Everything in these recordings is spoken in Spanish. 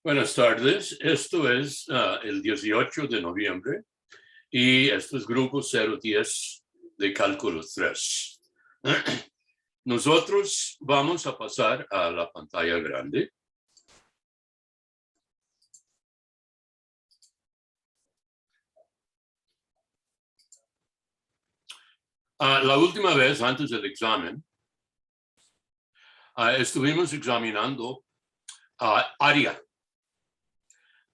Buenas tardes, esto es el 18 de noviembre y esto es grupo 010 de cálculo 3. Nosotros vamos a pasar a la pantalla grande. La última vez, antes del examen, estuvimos examinando área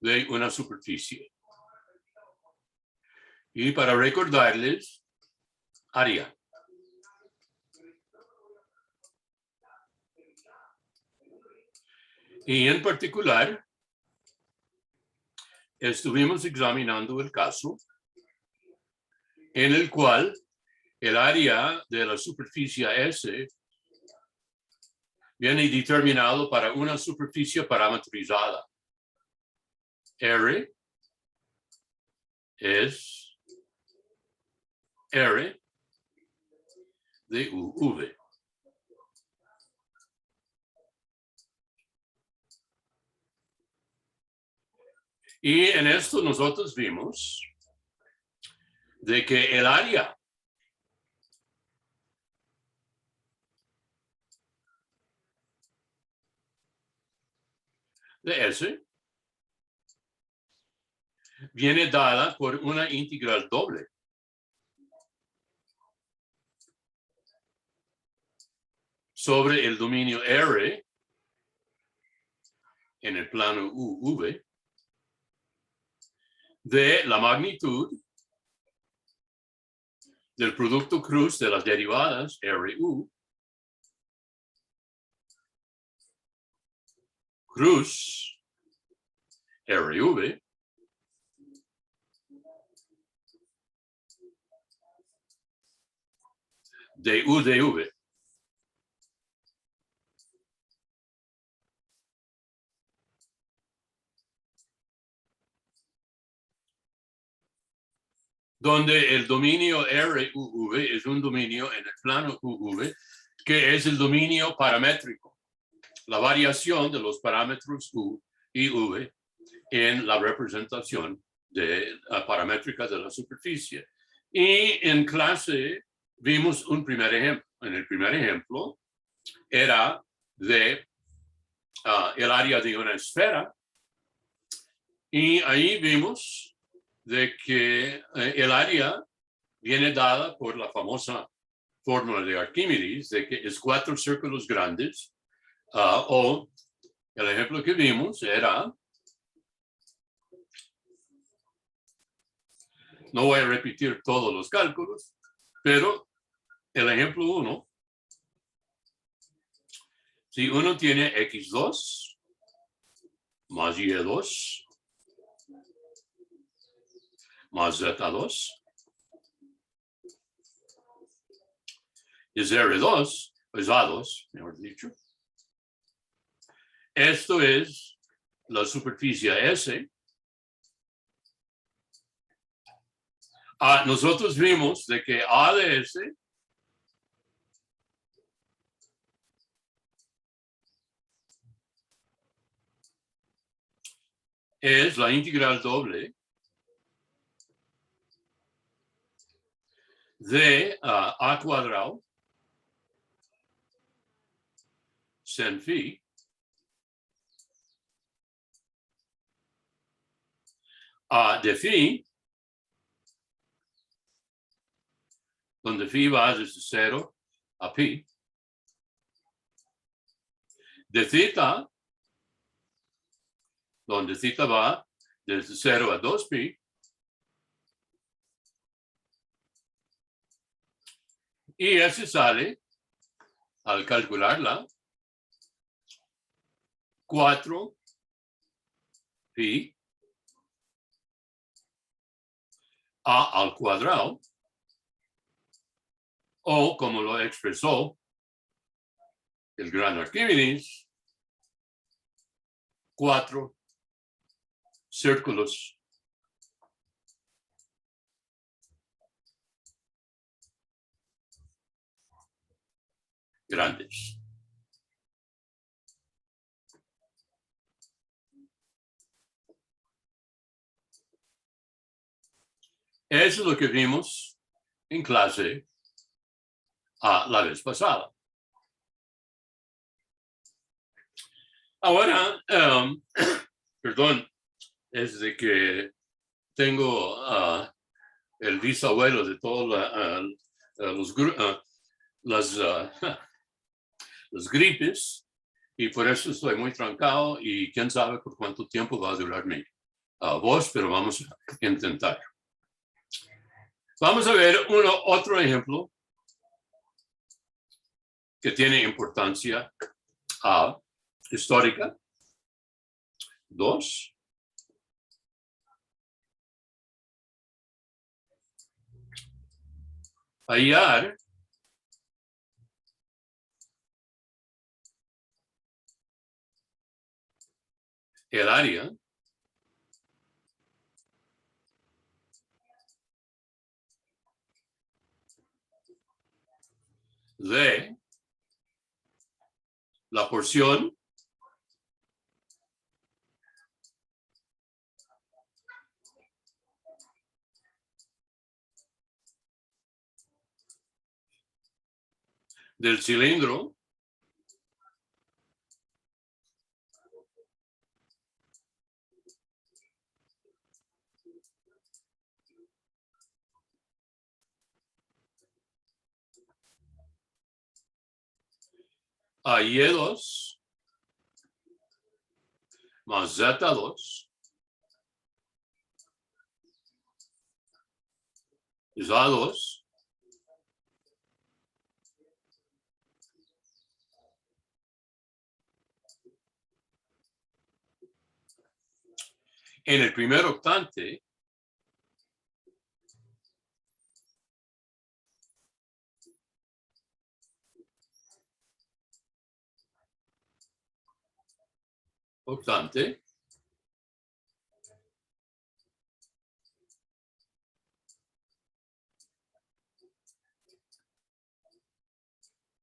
de una superficie. Y para recordarles, área. Y en particular, estuvimos examinando el caso en el cual el área de la superficie S viene determinado para una superficie parametrizada. R es R de UV. Y en esto nosotros vimos de que el área de S viene dada por una integral doble. Sobre el dominio R en el plano UV de la magnitud del producto cruz de las derivadas RU cruz RV de UDV. Donde el dominio RUV es un dominio en el plano UV que es el dominio paramétrico, la variación de los parámetros U y V en la representación paramétrica de la superficie. Y en clase vimos un primer ejemplo. En el primer ejemplo era de el área de una esfera y ahí vimos de que el área viene dada por la famosa fórmula de Arquímedes de que es 4 círculos grandes o el ejemplo que vimos era, no voy a repetir todos los cálculos, pero el ejemplo 1, si uno tiene x2 más y2 más z2 es R2, es A2, mejor dicho. Esto es la superficie S. Nosotros vimos de que A de S es la integral doble de A cuadrado sin phi de phi, donde phi va desde 0 a pi, de theta, donde theta va desde 0 a 2pi, y ese sale, al calcularla, 4 pi a al cuadrado, o como lo expresó el gran Arquímedes, 4 círculos grandes. Eso es lo que vimos en clase la vez pasada. Ahora, perdón, es de que tengo el bisabuelo de todos las gripes y por eso estoy muy trancado y quién sabe por cuánto tiempo va a durar mi voz, pero vamos a intentar. Vamos a ver otro ejemplo que tiene importancia histórica. 2. Hallar el área de la porción del cilindro a Y2 más Z2 es A2 en el primer octante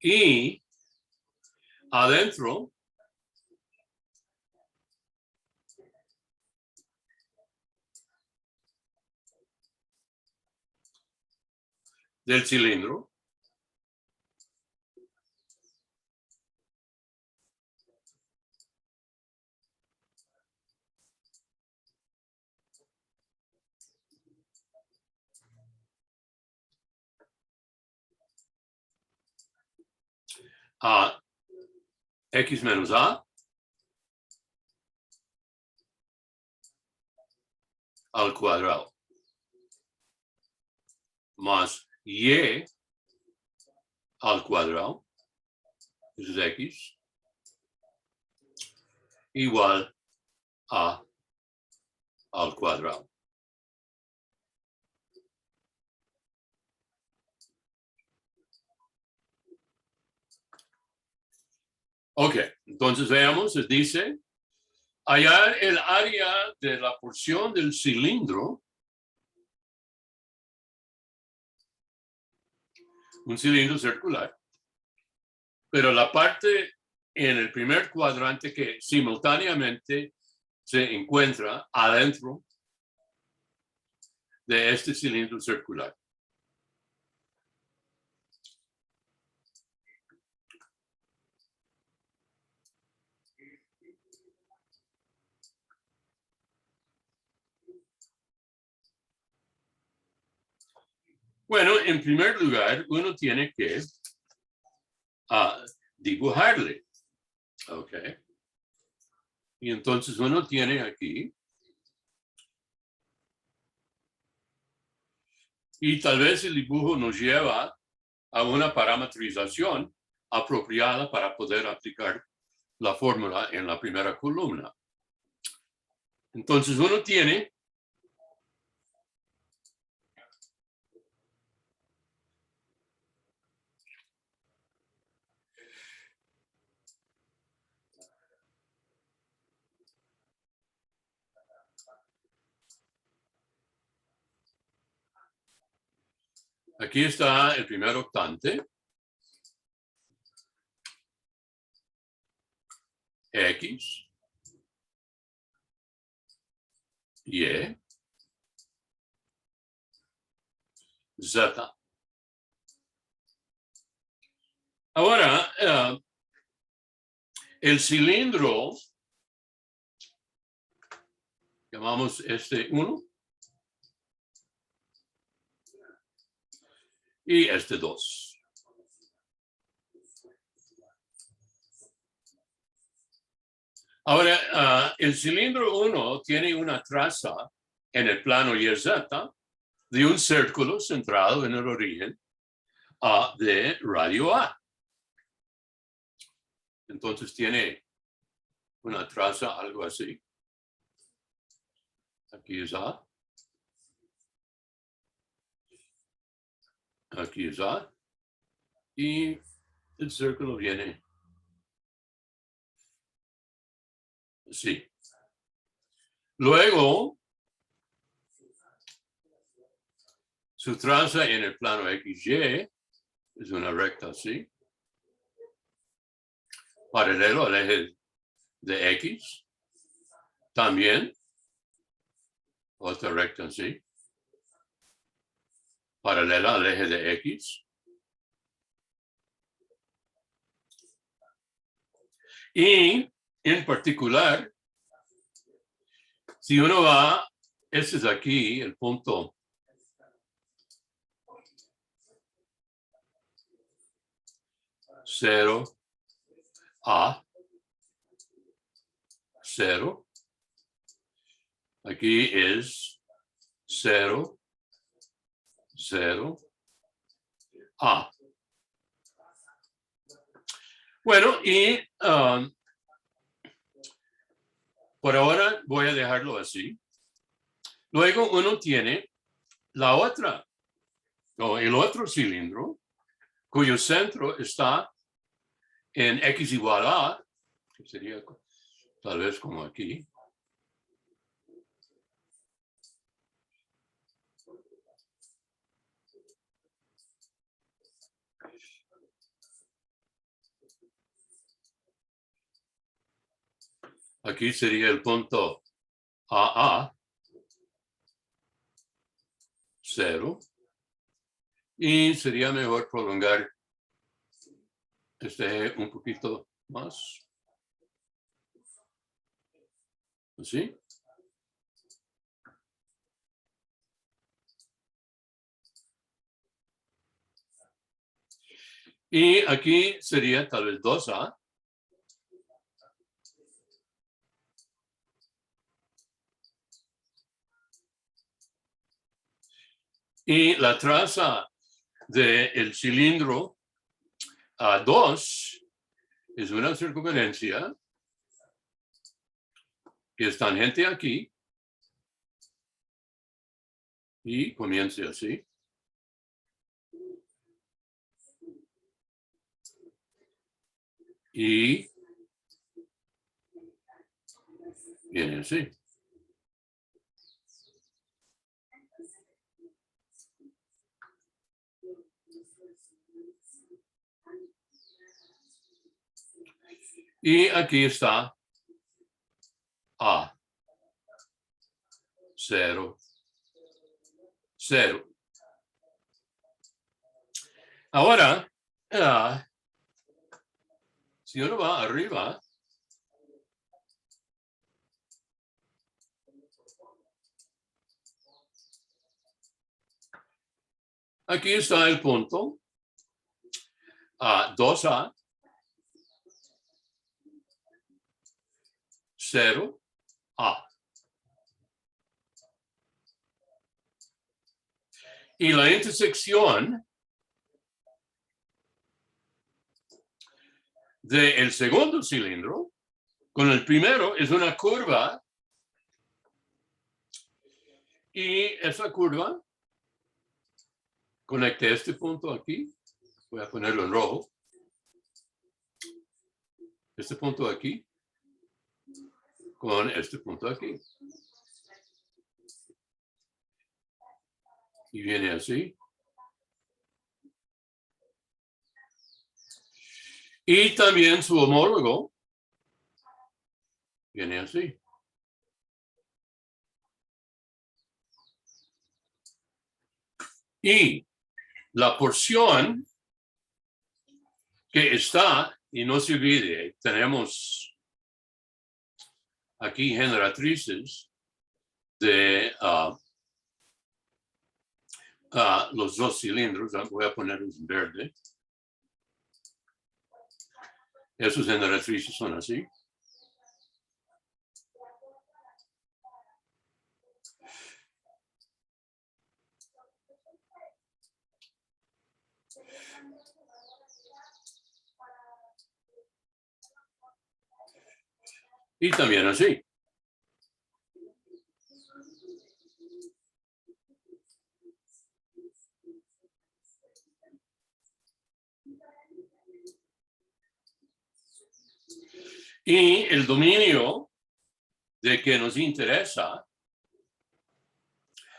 y adentro del cilindro a X menos A al cuadrado más Y al cuadrado, es X, igual a al cuadrado. Ok, entonces veamos, dice, hallar el área de la porción del cilindro, un cilindro circular, pero la parte en el primer cuadrante que simultáneamente se encuentra adentro de este cilindro circular. Bueno, en primer lugar, uno tiene que dibujarle. Ok. Y entonces uno tiene aquí. Y tal vez el dibujo nos lleva a una parametrización apropiada para poder aplicar la fórmula en la primera columna. Entonces uno tiene aquí está el primer octante, X, Y, Z. Ahora, el cilindro, llamamos este 1 y este 2. Ahora, el cilindro 1 tiene una traza en el plano YZ de un círculo centrado en el origen de radio A. Entonces tiene una traza, algo así. Aquí es A. Aquí es A. Y el círculo viene así. Luego, su traza en el plano XY es una recta así, paralelo al eje de X. También, otra recta así, paralela al eje de X. Y, en particular, si uno va, este es aquí, el punto cero, A, 0. Aquí es 0, 0, A. Bueno, y por ahora voy a dejarlo así. Luego uno tiene la otra, o el otro cilindro, cuyo centro está en X igual a, que sería tal vez como aquí. Aquí sería el punto AA, 0. Y sería mejor prolongar este un poquito más. ¿Así? Y aquí sería tal vez 2A. Y la traza del cilindro A2 es una circunferencia que es tangente aquí y comienza así. Y viene así. Y aquí está A, 0, 0. Ahora, si uno va arriba, aquí está el punto 2A, 0A. Y la intersección del segundo cilindro con el primero es una curva. Y esa curva conecta este punto aquí. Voy a ponerlo en rojo. Este punto aquí con este punto aquí. Y viene así. Y también su homólogo viene así. Y la porción que está, y no se olvide, tenemos aquí generatrices de los dos cilindros. Voy a ponerlos en verde. Esos generatrices son así. Y también así. Y el dominio de que nos interesa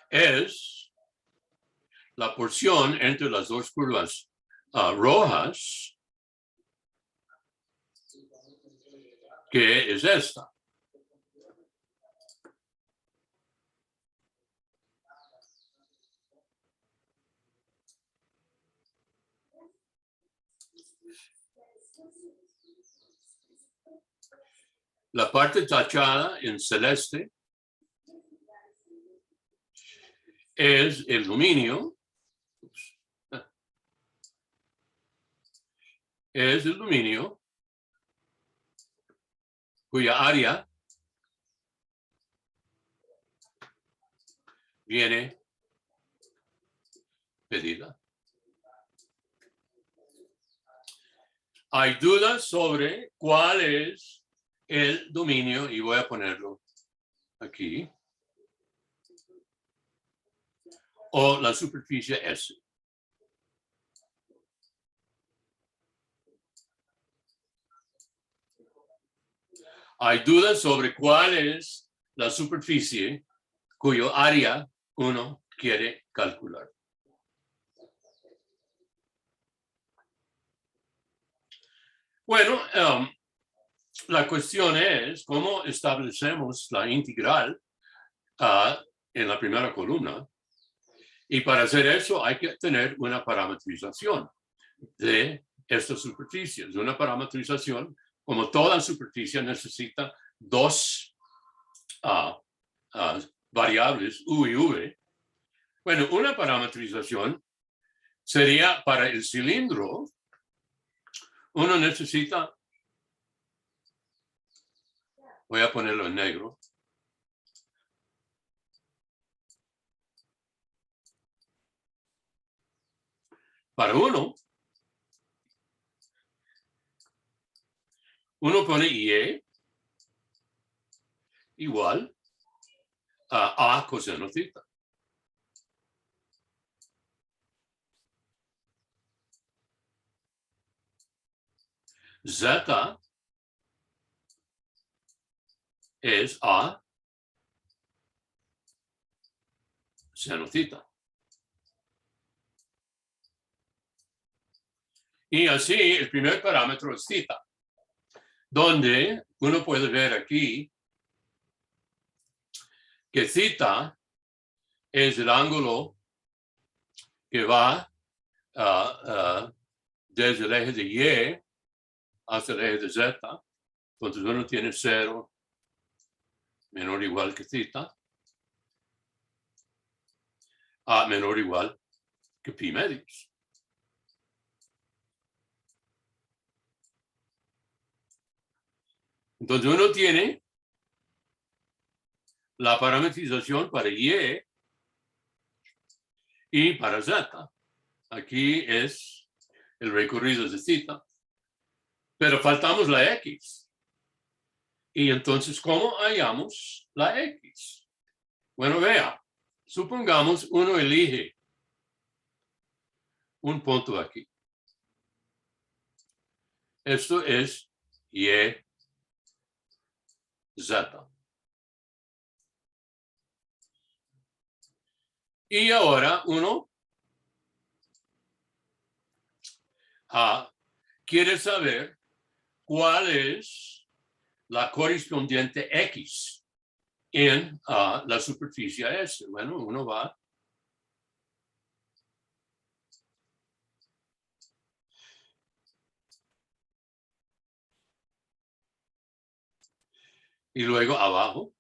es la porción entre las dos curvas rojas, que es esta. La parte tachada en celeste es el dominio. Es el dominio cuya área viene pedida. Hay dudas sobre cuál es el dominio, y voy a ponerlo aquí, o la superficie S. Hay dudas sobre cuál es la superficie cuyo área uno quiere calcular. Bueno, la cuestión es cómo establecemos la integral en la primera columna. Y para hacer eso hay que tener una parametrización de estas superficies. Una parametrización, como toda superficie, necesita dos variables, U y V. Bueno, una parametrización sería para el cilindro. Uno necesita, voy a ponerlo en negro. Para uno pone Y igual a coseno theta. Z es a seno theta. Y así el primer parámetro es theta, donde uno puede ver aquí que theta es el ángulo que va desde el eje de Y hasta el eje de Z. Entonces uno tiene 0 menor o igual que theta, a menor o igual que pi medios. Entonces uno tiene la parametrización para Y y para Z. Aquí es el recorrido de theta, pero faltamos la X. Y entonces, ¿cómo hallamos la X? Bueno, vea, supongamos uno elige un punto aquí. Esto es Y, Z. Y ahora uno quiere saber cuál es la correspondiente X en la superficie S. Bueno, uno va y luego abajo.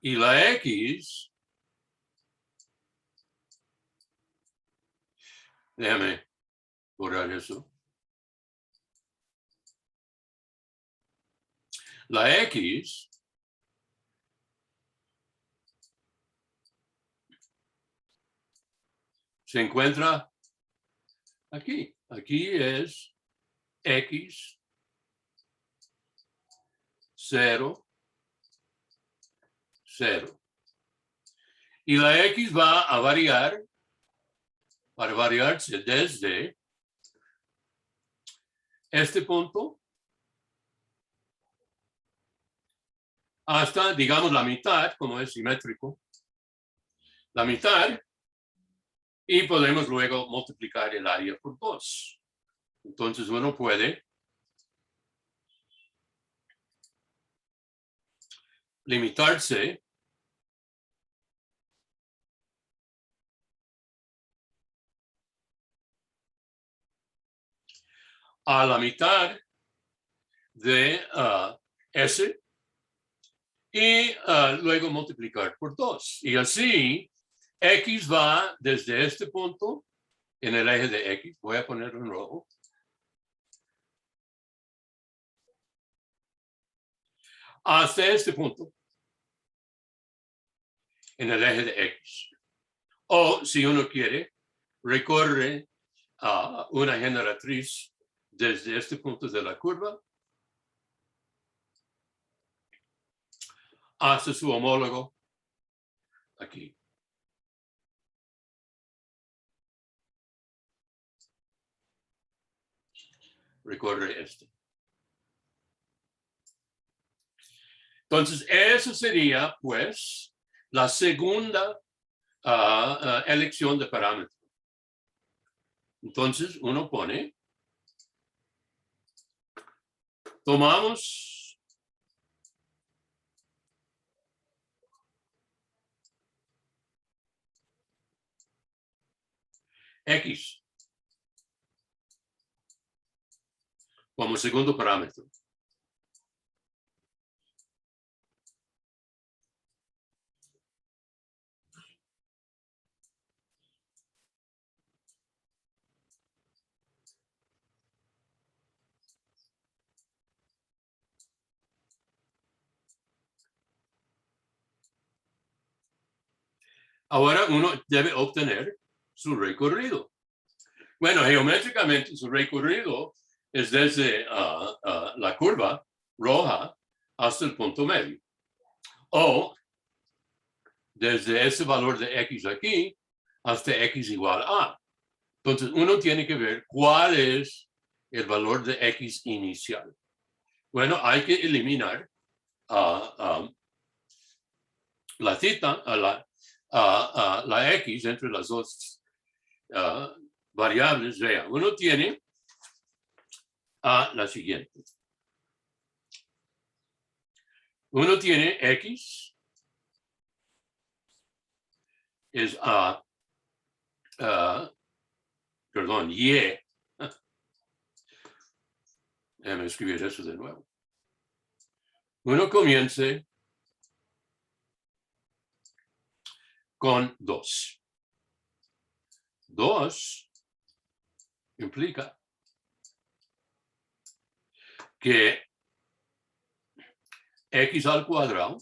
Y la X, déjame borrar eso. La X se encuentra aquí. Aquí es X 0, 0. Y la X va a variar, para variarse desde este punto hasta, digamos, la mitad, como es simétrico, la mitad, y podemos luego multiplicar el área por 2. Entonces uno puede limitarse a la mitad de S y luego multiplicar por 2. Y así, X va desde este punto en el eje de X. Voy a ponerlo en rojo. Hasta este punto en el eje de X. O, si uno quiere, recorre una generatriz desde este punto de la curva hasta su homólogo aquí. Recorre este. Entonces, esa sería, pues, la segunda elección de parámetro. Entonces, uno pone, tomamos X como segundo parámetro. Ahora uno debe obtener su recorrido. Bueno, geométricamente su recorrido es desde la curva roja hasta el punto medio. O desde ese valor de X aquí hasta X igual a. Entonces uno tiene que ver cuál es el valor de X inicial. Bueno, hay que eliminar la cita, la X entre las dos variables. Vea, uno tiene la siguiente. Uno tiene X es perdón, Y. Déjame escribir eso de nuevo. Uno comience con 2. 2 implica que X al cuadrado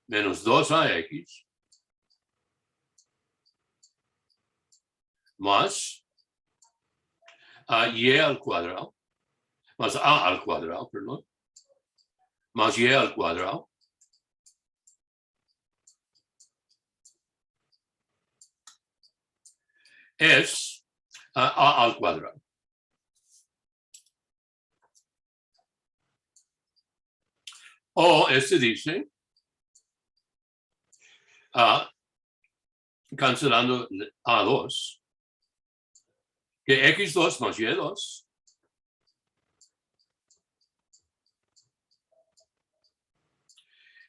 menos 2AX más Y al cuadrado, más A al cuadrado, perdón, más Y al cuadrado, es A al cuadrado. O este dice, cancelando A2, que X2 más Y2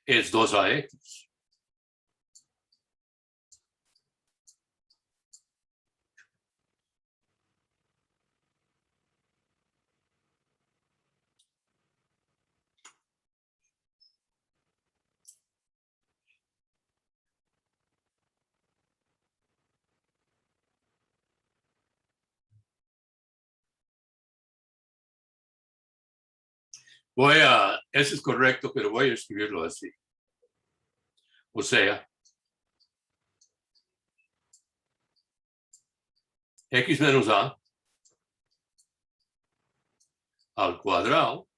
es 2AX. Eso es correcto, pero voy a escribirlo así. O sea, x menos a al cuadrado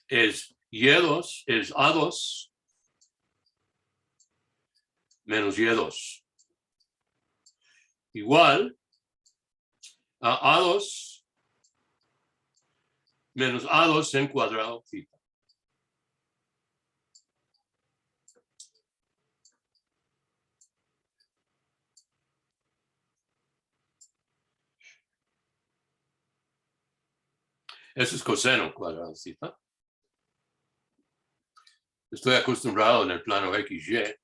es y2, es a2 menos y2. Igual a a2 menos a2 en cuadrado θ. Eso es coseno cuadrado θ. Estoy acostumbrado en el plano XY.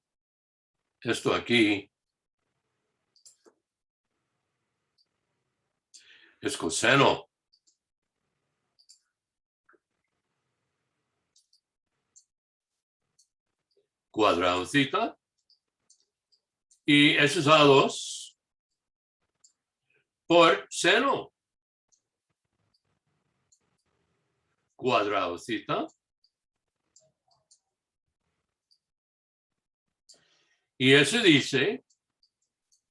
Esto aquí es coseno cuadrado θ. Y eso es a2 por seno cuadrado θ. Y ese dice,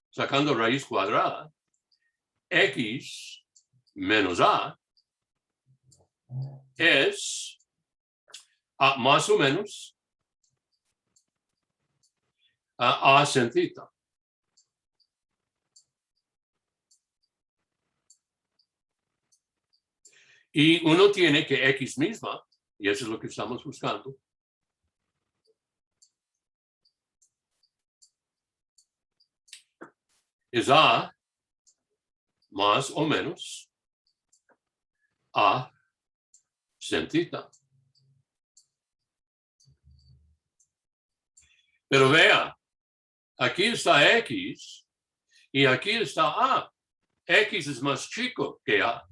sacando raíz cuadrada, x menos a es a más o menos a sin θ. Y uno tiene que x misma, y eso es lo que estamos buscando, es a más o menos a sin θ. Pero vea, aquí está x y aquí está a. X es más chico que a.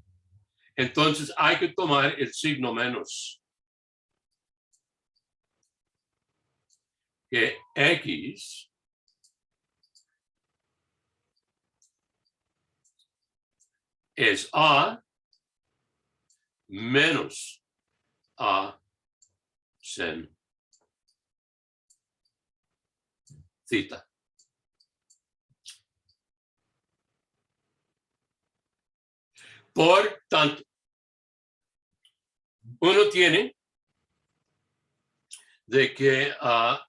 Entonces hay que tomar el signo menos. Que x es a menos a sin θ. Por tanto, uno tiene de que la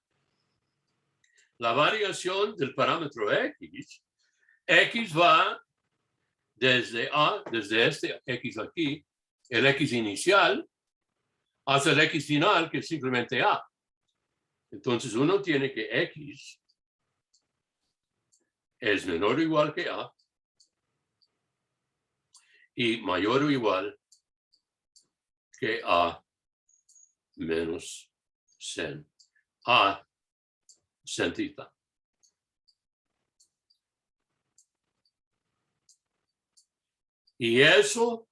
variación del parámetro x va desde a, desde este x aquí, el x inicial, hasta el x final, que es simplemente a. Entonces uno tiene que x es menor o igual que a y mayor o igual que a menos sin a sin θ. Y eso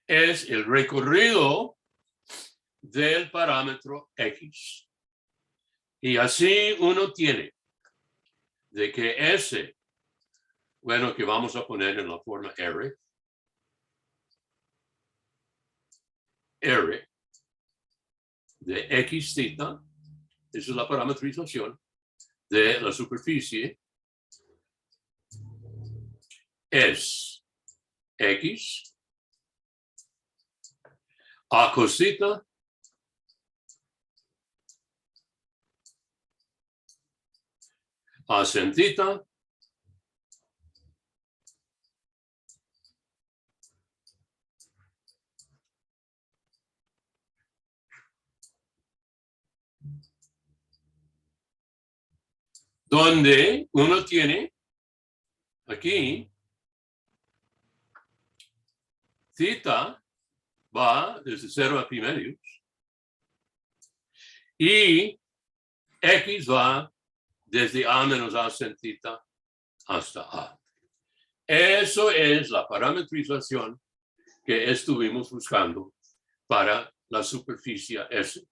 es el recorrido del parámetro x. Y así uno tiene de que ese, bueno, que vamos a poner en la forma R de x θ, esa es la parametrización de la superficie, es x a cos θ a sin θ donde uno tiene aquí θ va desde 0 a pi medios y x va desde a menos a sin θ hasta a. Eso es la parametrización que estuvimos buscando para la superficie S.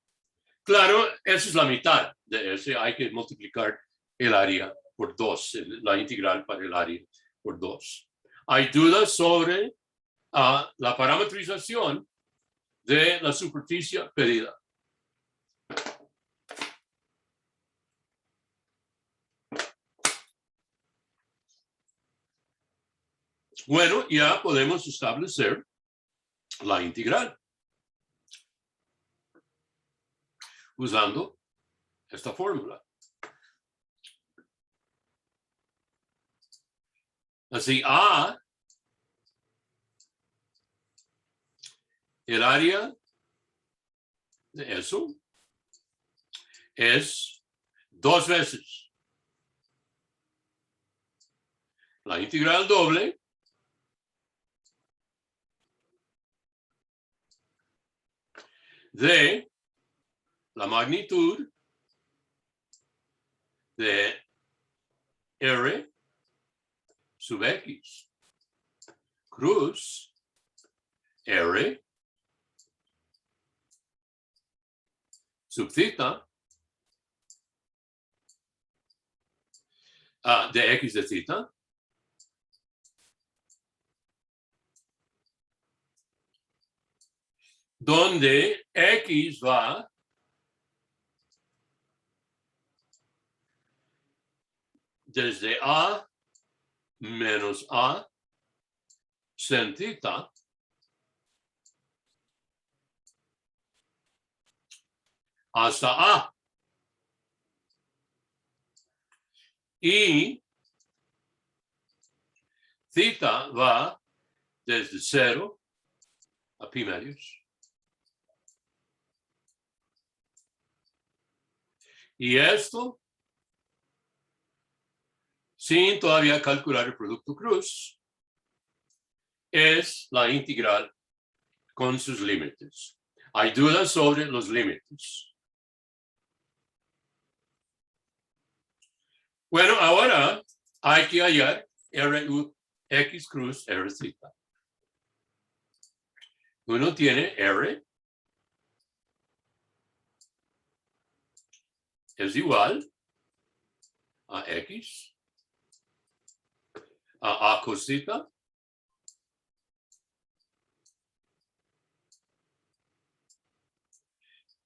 Claro, esa es la mitad de S. Hay que multiplicar el área por 2, la integral para el área por 2. ¿Hay dudas sobre a la parametrización de la superficie pedida. Bueno, ya podemos establecer la integral usando esta fórmula. Así, A, el área de eso es 2 veces la integral doble de la magnitud de R sub X cruz R sub theta de X de theta donde X va desde A menos A sin theta hasta A. Y theta va desde 0 a pi medios. Y esto, sin todavía calcular el producto cruz, es la integral con sus límites. Hay dudas sobre los límites. Bueno, ahora hay que hallar RU X cruz R theta. Uno tiene R es igual a X a cos theta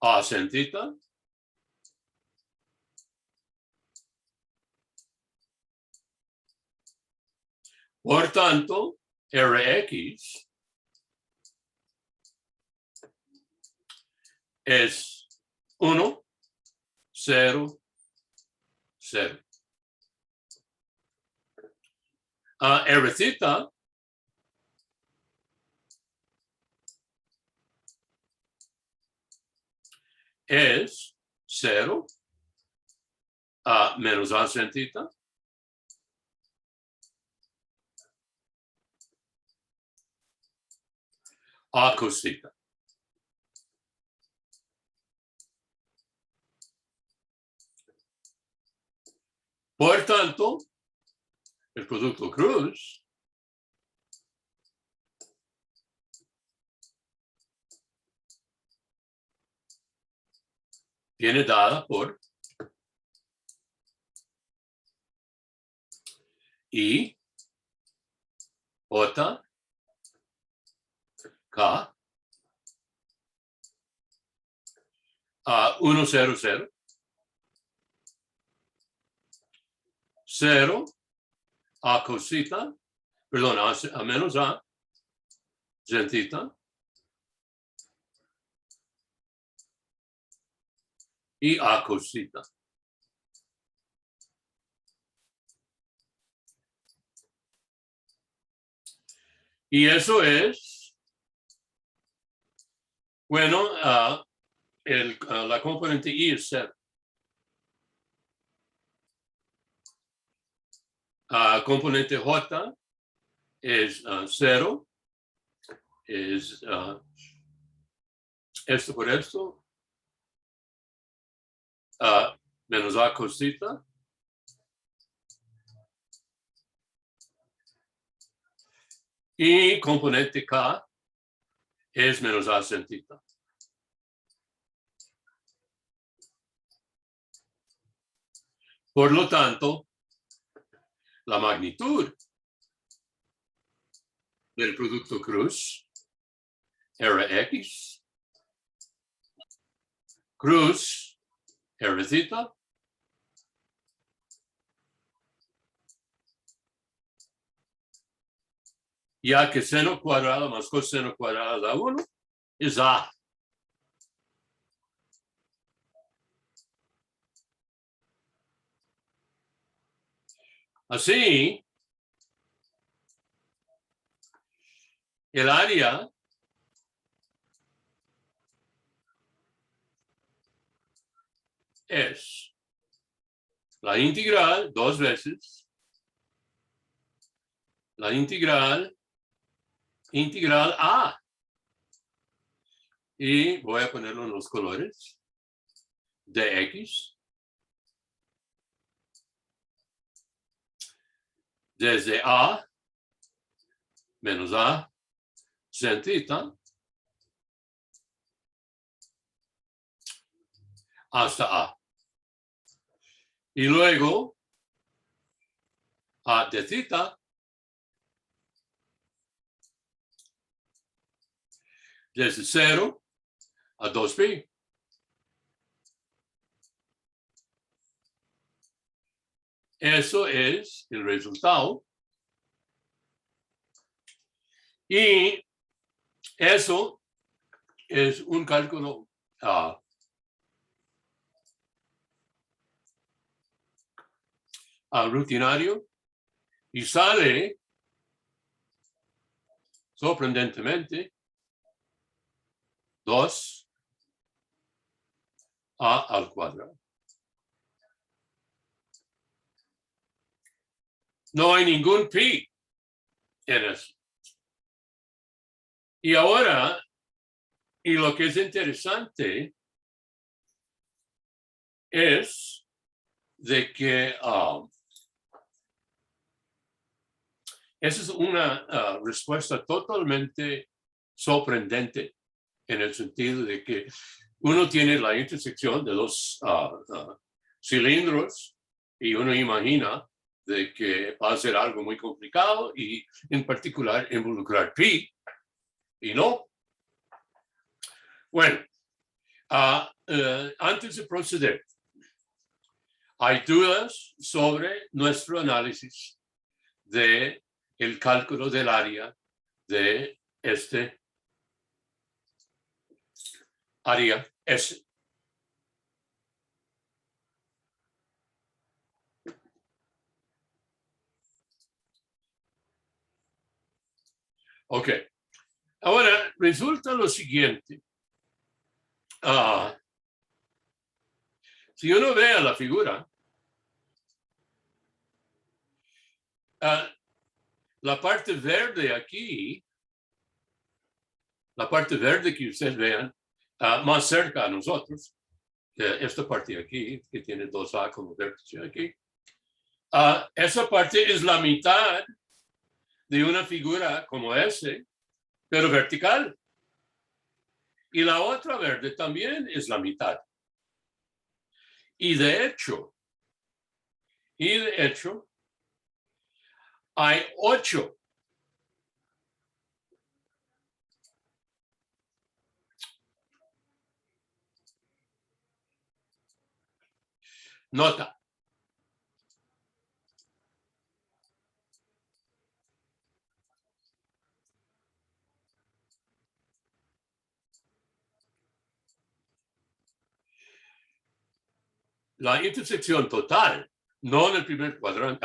a sin theta por tanto Rx es 1, 0, 0. R theta es 0 menos A sin theta a cos theta. Por tanto, el producto cruz viene dada por I J K a 1, 0, 0, 0 a cos theta, perdón, a menos A sin theta y a cos theta. Y eso es, bueno, la componente I es 0. Componente J es 0. Es esto por esto. Menos A cos theta. Y componente K es menos A sin theta. Por lo tanto, la magnitud del producto cruz, Rx, cruz, R theta, ya que seno cuadrado más coseno cuadrado da 1 es A. Así, el área es la integral dos veces, la integral A. Y voy a ponerlo en los colores de X. Desde A menos A sin theta hasta A. Y luego A de theta desde 0 a 2pi. Eso es el resultado. Y eso es un cálculo rutinario y sale sorprendentemente 2A al cuadrado. No hay ningún pi en eso. Y ahora, y lo que es interesante es de que esa es una respuesta totalmente sorprendente en el sentido de que uno tiene la intersección de dos cilindros y uno imagina de que va a ser algo muy complicado y en particular involucrar pi y no. Bueno, antes de proceder, hay dudas sobre nuestro análisis de el cálculo del área de este área S. Ok. Ahora, resulta lo siguiente. Si uno ve a la figura, la parte verde aquí, la parte verde que ustedes vean, más cerca a nosotros, esta parte aquí, que tiene 2A como vértice aquí, esa parte es la mitad de una figura como S, pero vertical. Y la otra verde también es la mitad. Y de hecho, hay 8 nota. La intersección total, no en el primer cuadrante,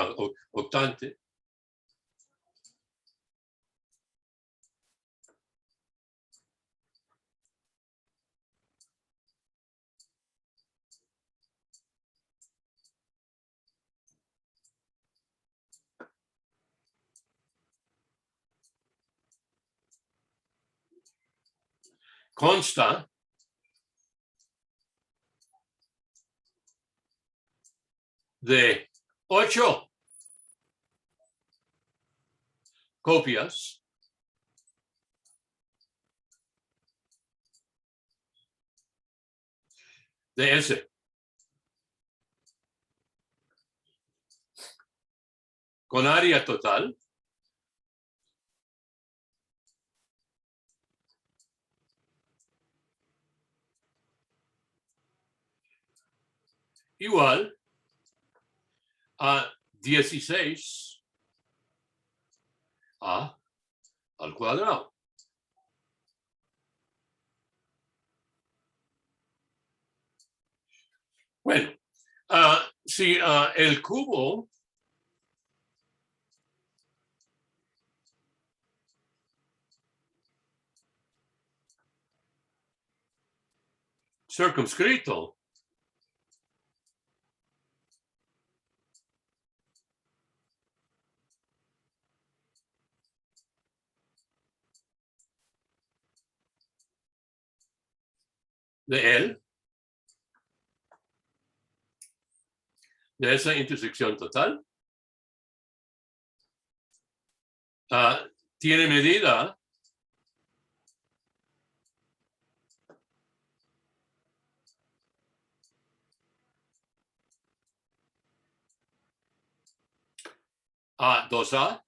octante, consta de 8 copias de S. Con área total igual a 16 a al cuadrado. Bueno, si el cubo circunscrito de él, de esa intersección total, tiene medida a 2A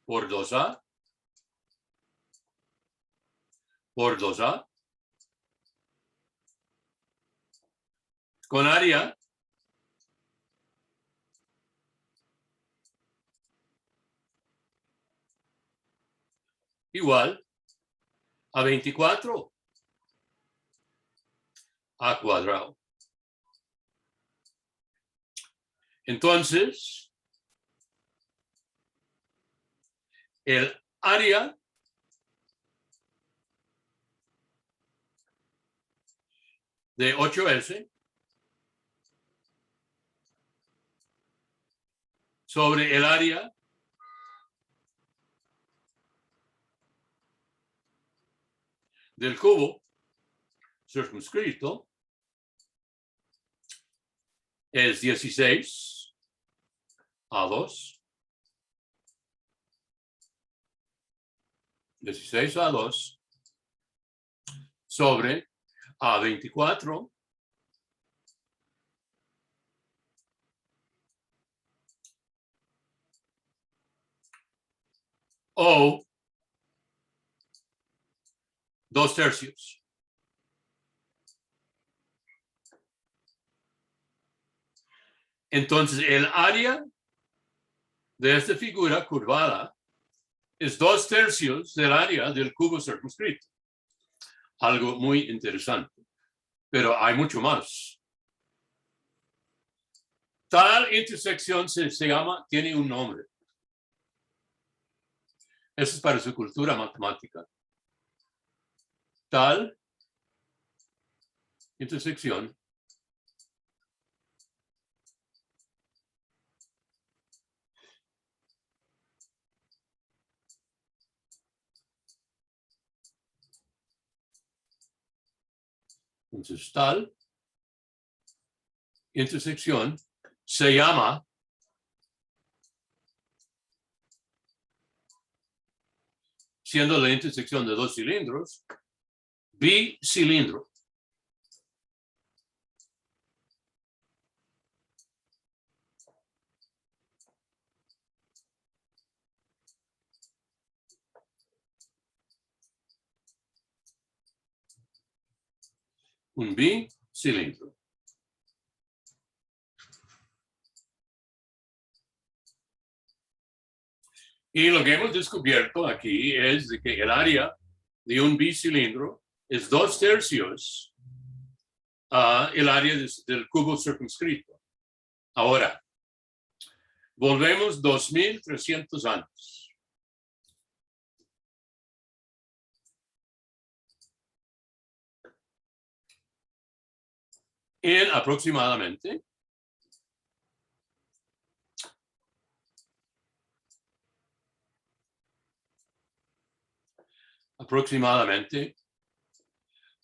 por 2A por 2A con área igual a 24 a cuadrado. Entonces, el área de 8S sobre el área del cubo circunscrito es 16 a 2. 16 a 2 sobre a 24 o 2/3. Entonces, el área de esta figura curvada es 2/3 del área del cubo circunscrito. Algo muy interesante, pero hay mucho más. Tal intersección se llama, tiene un nombre. Eso es para su cultura matemática. Tal intersección entonces tal intersección se llama siendo la intersección de dos cilindros bicilindro. Un bicilindro. Y lo que hemos descubierto aquí es de que el área de un bicilindro es 2/3 el área del cubo circunscrito. Ahora, volvemos 2300 años. En aproximadamente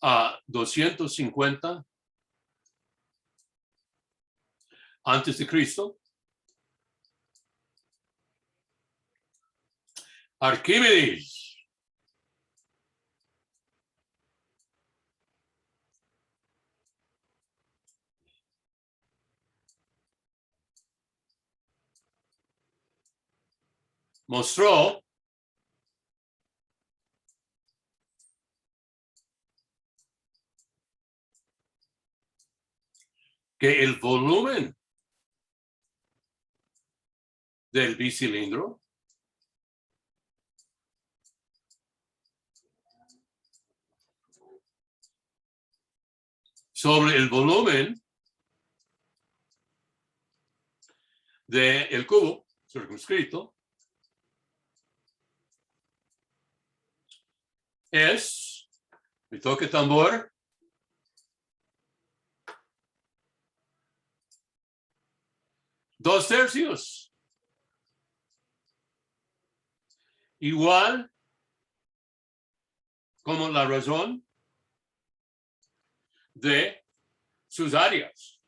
a 250 antes de Cristo, Arquímedes mostró que el volumen del bicilindro sobre el volumen del cubo circunscrito es, mi toque tambor, dos tercios. Igual como la razón de sus áreas.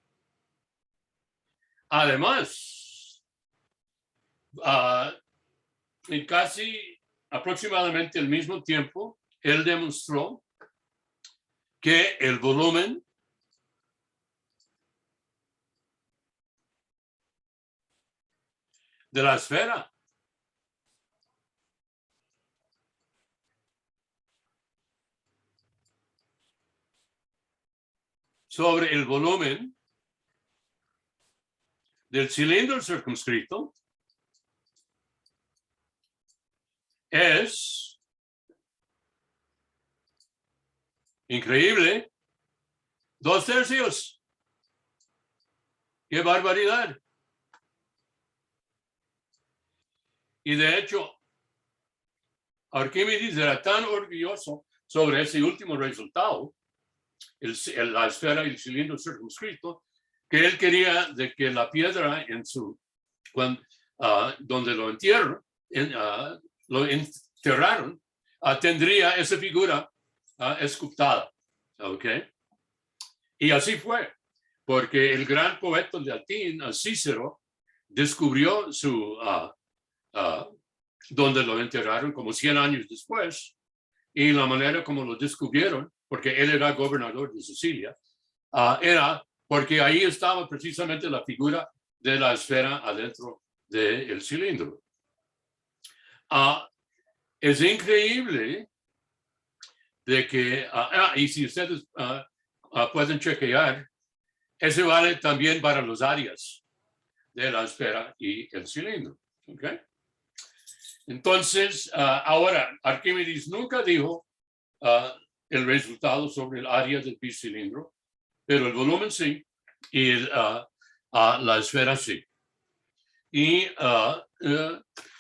Además, en casi aproximadamente el mismo tiempo, él demostró que el volumen de la esfera sobre el volumen del cilindro circunscrito es increíble, dos tercios. ¡Qué barbaridad! Y de hecho, Arquímedes era tan orgulloso sobre ese último resultado, la esfera y el cilindro circunscrito, que él quería de que la piedra en su, donde lo entierran, lo enterraron, tendría esa figura escultada. ¿Ok? Y así fue, porque el gran poeta latín, Cícero, descubrió su, donde lo enterraron como 100 años después, y la manera como lo descubrieron, porque él era gobernador de Sicilia, era porque ahí estaba precisamente la figura de la esfera adentro del cilindro. Es increíble de que, y si ustedes pueden chequear, ese vale también para las áreas de la esfera y el cilindro. ¿Okay? Entonces, ahora, Arquímedes nunca dijo el resultado sobre el área del bicilindro, pero el volumen sí, y la esfera sí. Y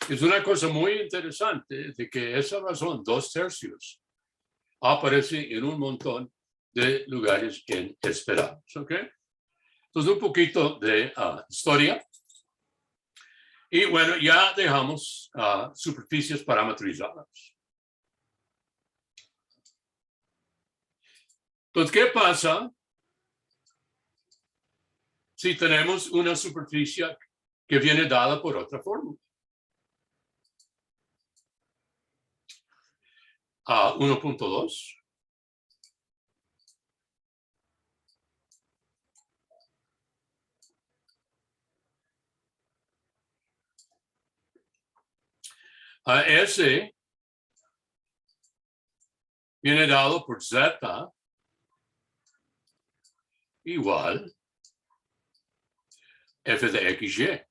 es una cosa muy interesante de que esa razón, dos tercios, aparece en un montón de lugares inesperados. ¿Ok? Entonces, un poquito de historia. Y bueno, ya dejamos superficies parametrizadas. Entonces, ¿qué pasa si tenemos una superficie que viene dada por otra fórmula? 1.2. S viene dado por Z igual f de XY.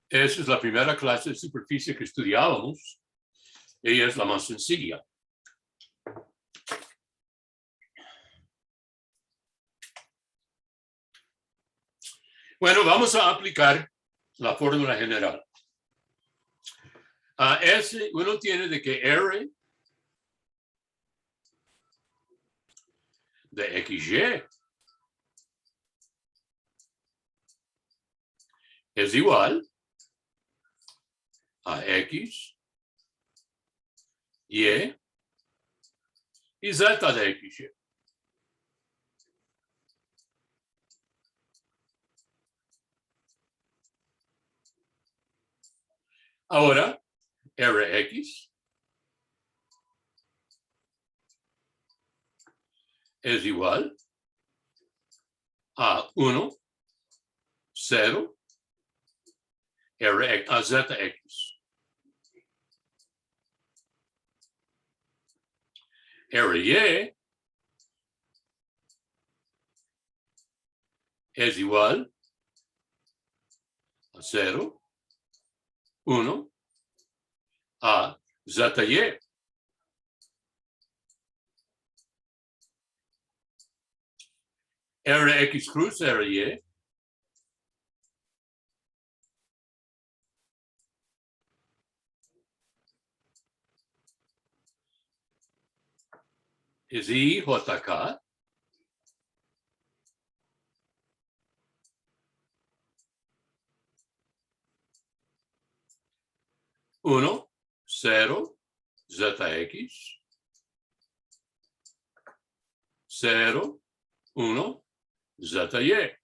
Esa es la primera clase de superficie que estudiábamos. Ella es la más sencilla. Bueno, vamos a aplicar la fórmula general. S uno tiene de que R de XY es igual a X, Y y Z de XY. Ahora, Rx es igual a 1, 0, a ZX. RY es igual a 0, 1, a ZY. RX cruz RY es IJK uno, 0, ZX 0, 1, ZY.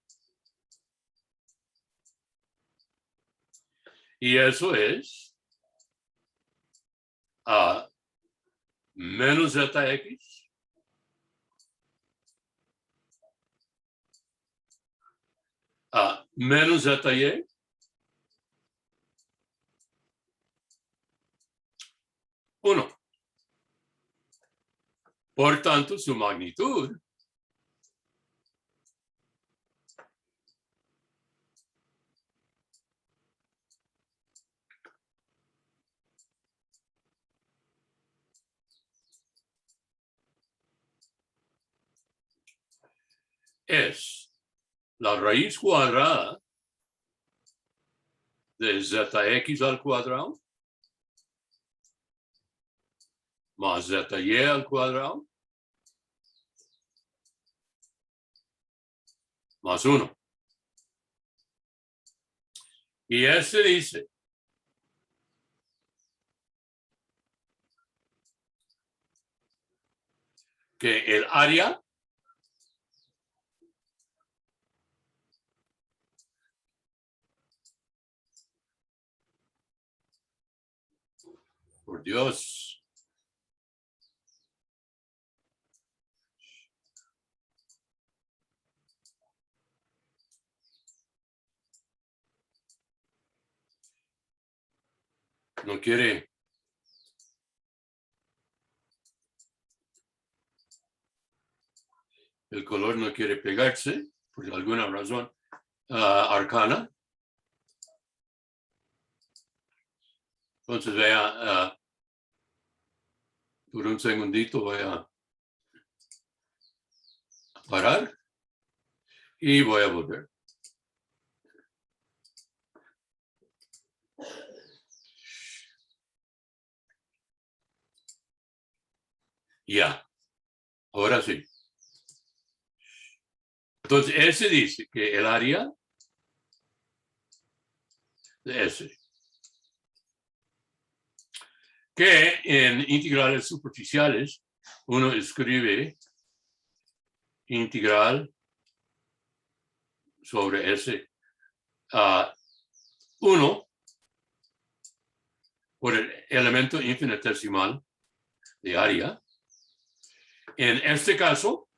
Y eso es a menos ZX a menos ZY 1. Por tanto, su magnitud es la raíz cuadrada de ZX al cuadrado más ZY al cuadrado más 1. Y este dice que el área por Dios, no quiere el color no quiere pegarse por alguna razón arcana. Entonces vea, por un segundito voy a parar y voy a volver. Ya, ahora sí. Entonces, ese dice que el área de S, que en integrales superficiales uno escribe integral sobre S a 1 por el elemento infinitesimal de área. En este caso,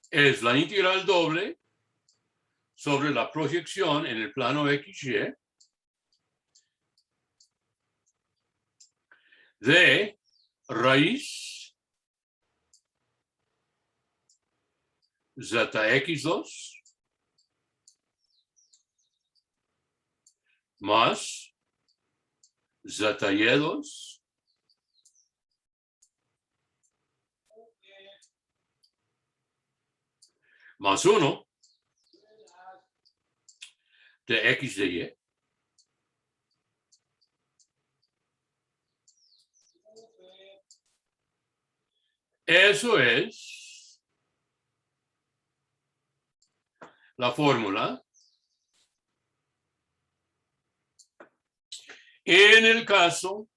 es la integral doble sobre la proyección en el plano XY de raíz ZX2 más ZY2 más 1 de X de Y. Eso es la fórmula en el caso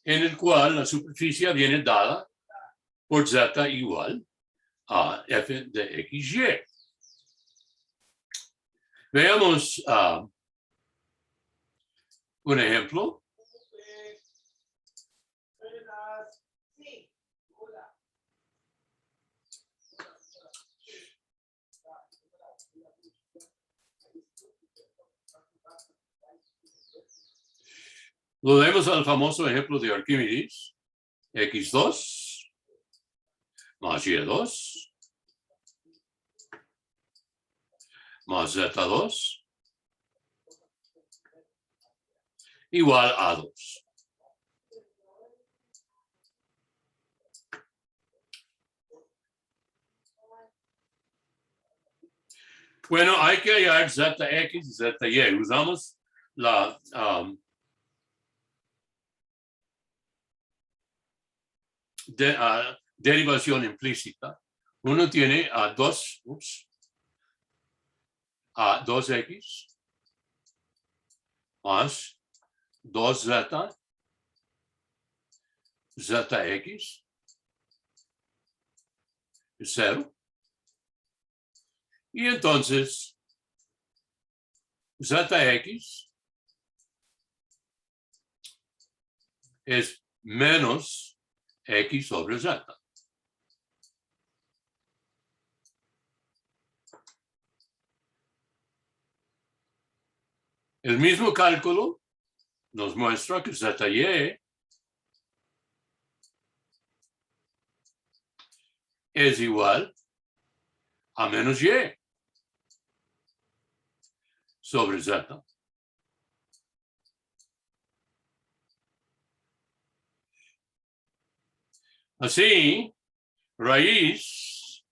en el cual la superficie viene dada por Z igual a F de XY. Veamos un ejemplo. Volvemos al famoso ejemplo de Arquímedes. X2 más Y2 más Z2 igual a 2. Bueno, hay que hallar Zx y Zy. Usamos la derivación implícita. Uno tiene a 2x más 2z, Zx, 0. Y entonces, Zx es menos X sobre Z. El mismo cálculo nos muestra que Zy es igual a menos Y sobre Z. Así, raíz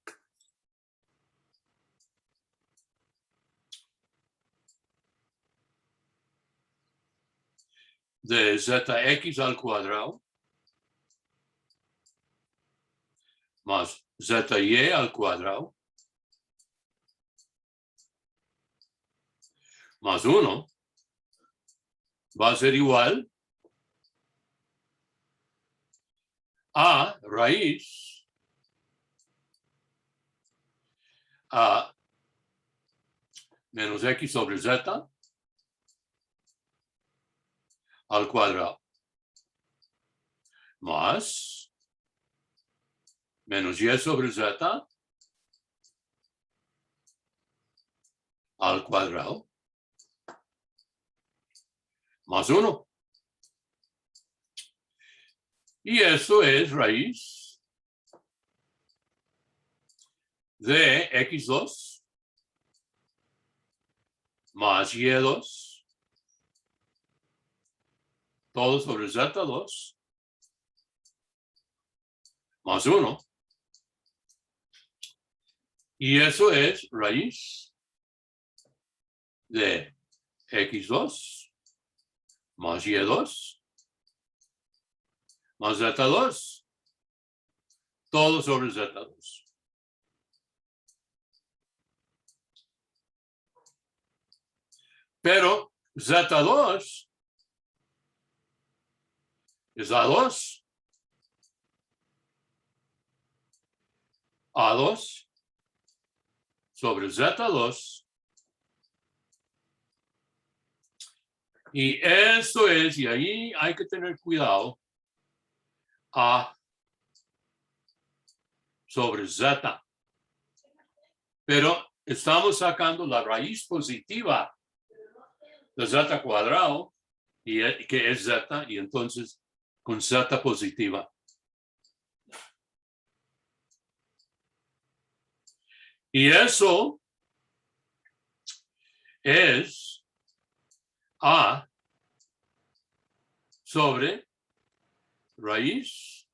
de Zx al cuadrado más Zy al cuadrado más 1 va a ser igual a raíz a menos X sobre Z al cuadrado más menos Y sobre Z al cuadrado más 1. Y eso es raíz de X2 más Y2 todo sobre Z2 más 1. Y eso es raíz de X2 más Y2 más Z2 todo sobre Z2. Pero Z2 es A2. A2 sobre Z2. Y esto es, y ahí hay que tener cuidado, A sobre Z. Pero estamos sacando la raíz positiva de Z cuadrado, que es Z, y entonces con Z positiva. Y eso es A sobre raíz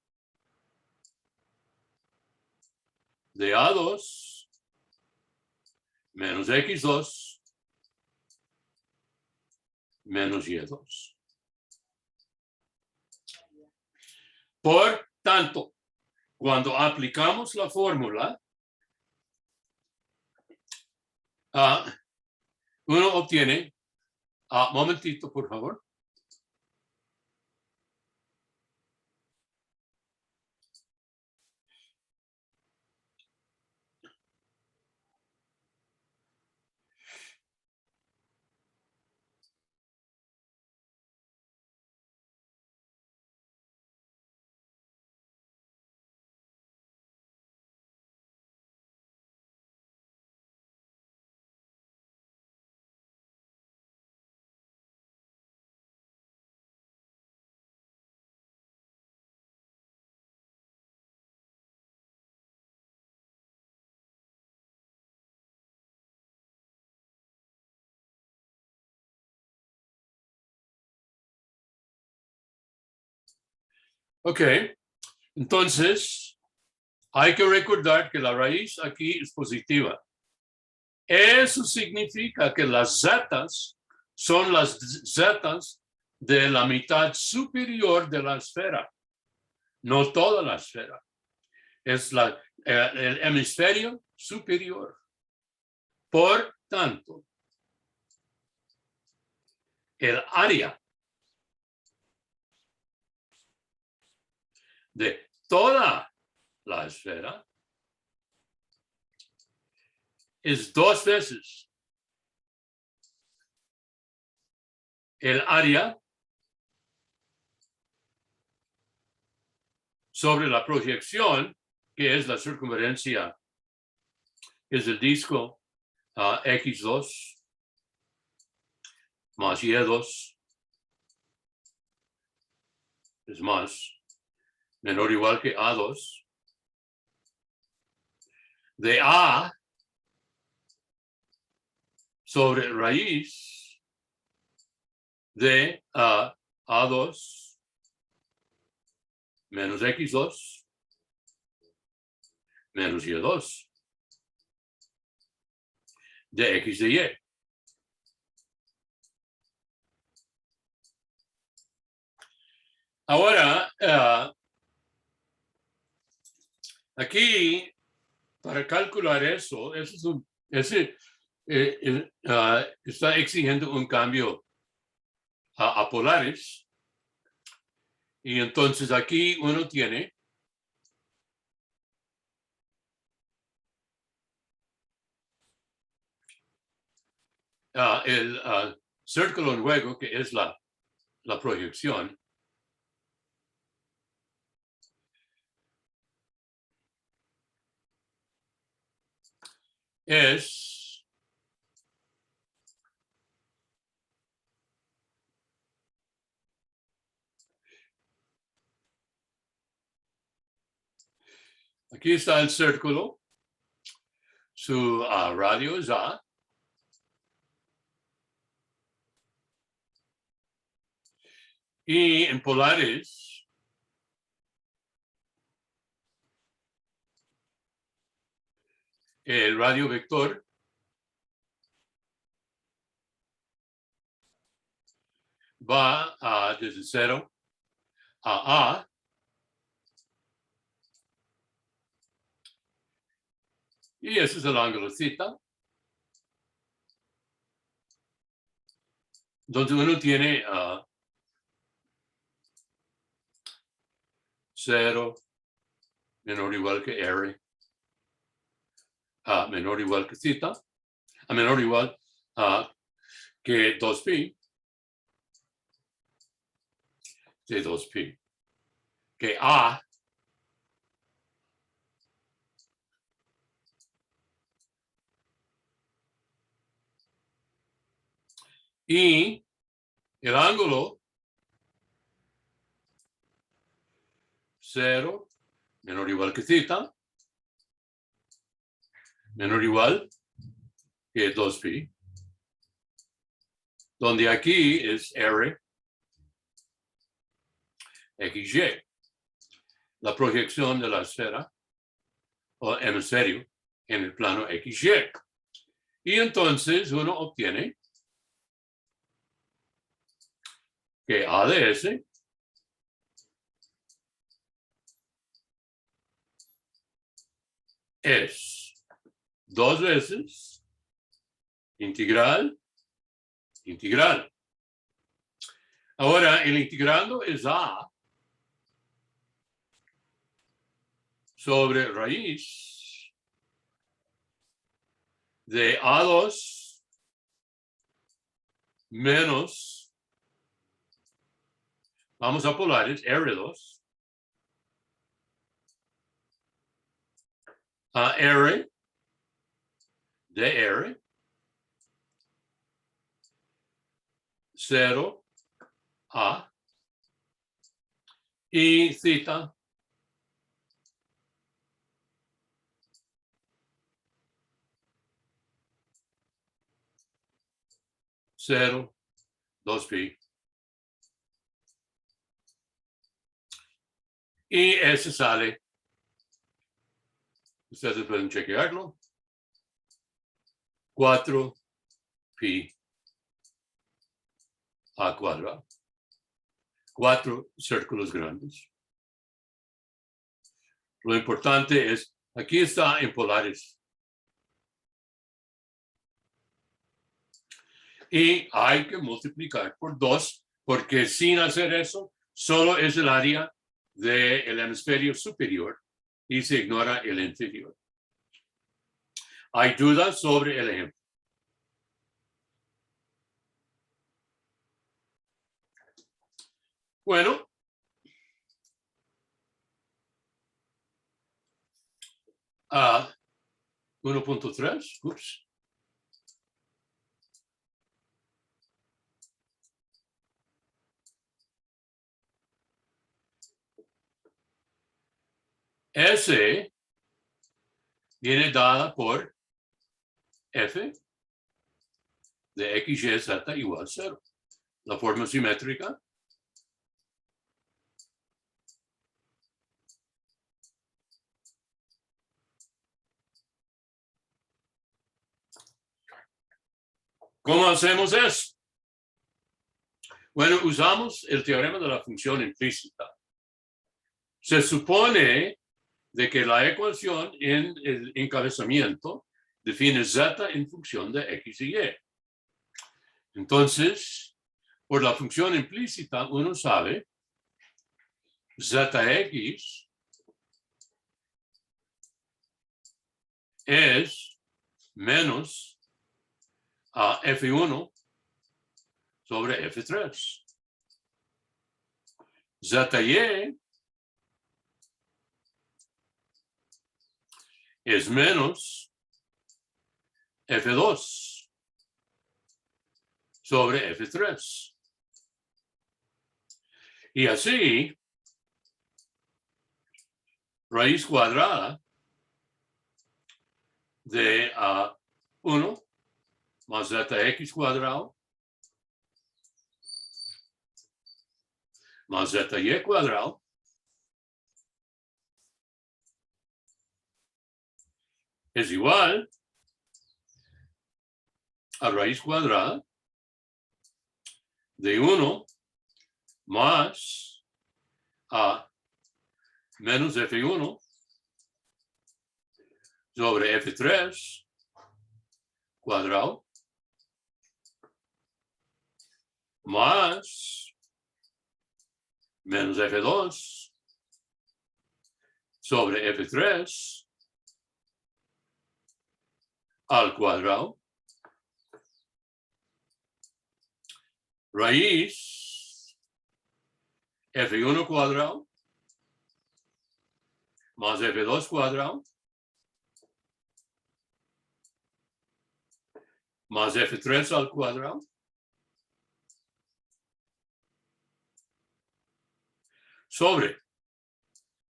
de A2 menos X2 menos Y2. Por tanto, cuando aplicamos la fórmula, uno obtiene, momentito por favor. Ok, entonces hay que recordar que la raíz aquí es positiva. Eso significa que las zetas son las zetas de la mitad superior de la esfera, no toda la esfera. Es el hemisferio superior. Por tanto, el área de toda la esfera es 2 veces el área sobre la proyección, que es la circunferencia, es el disco X2 más Y2 es más menor o igual que A2 de A sobre raíz de A2 menos X2 menos Y2 de X de Y. Ahora, aquí, para calcular eso está exigiendo un cambio a polares. Y entonces aquí uno tiene el círculo en juego, que es la proyección. Es aquí está el círculo, su radio es A, y en polares el radio vector va desde 0 a A, y ese es el ángulo θ. Entonces uno tiene 0 menor o igual que R, menor o igual que θ, menor o igual que 2pi de 2pi, que A y el ángulo 0 menor o igual que θ, menor o igual que 2pi, donde aquí es R XY, la proyección de la esfera o hemisferio en el plano XY. Y entonces uno obtiene que A de S es 2 veces integral. Ahora, el integrando es A sobre raíz de A2 menos, vamos a polares, R2, a R de R, 0 A, y θ 0, 2pi. Y ese sale, ustedes pueden chequearlo, 4 pi a cuadrado. 4 círculos grandes. Lo importante es, aquí está en polares. Y hay que multiplicar por 2, porque sin hacer eso, solo es el área del hemisferio superior y se ignora el inferior. ¿Hay dudas sobre el ejemplo? Bueno. 1.3, ups. S viene dada por F de X, Y, Z igual 0. La forma simétrica. ¿Cómo hacemos eso? Bueno, usamos el teorema de la función implícita. Se supone de que la ecuación en el encabezamiento define Z en función de X y Y. Entonces, por la función implícita, uno sabe Zx es menos a F1 sobre F3. Zy es menos F2 sobre F3. Y así, raíz cuadrada de 1 más Zx cuadrado más Zy cuadrado es igual a raíz cuadrada de 1 más menos F1 sobre F3 cuadrado más menos F2 sobre F3 al cuadrado, raíz F1 cuadrado más F2 cuadrado más F3 al cuadrado sobre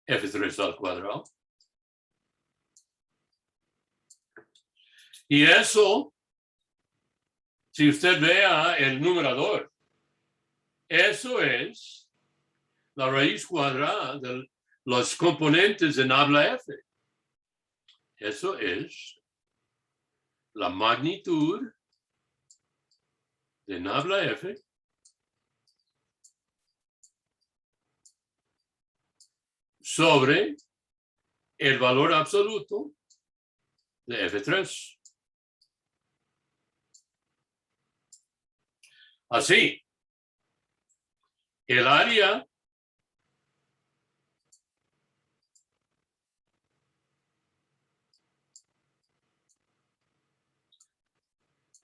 F3 al cuadrado. Y eso, si usted vea el numerador, eso es la raíz cuadrada de los componentes de nabla F. Eso es la magnitud de nabla F sobre el valor absoluto de F3. Así, el área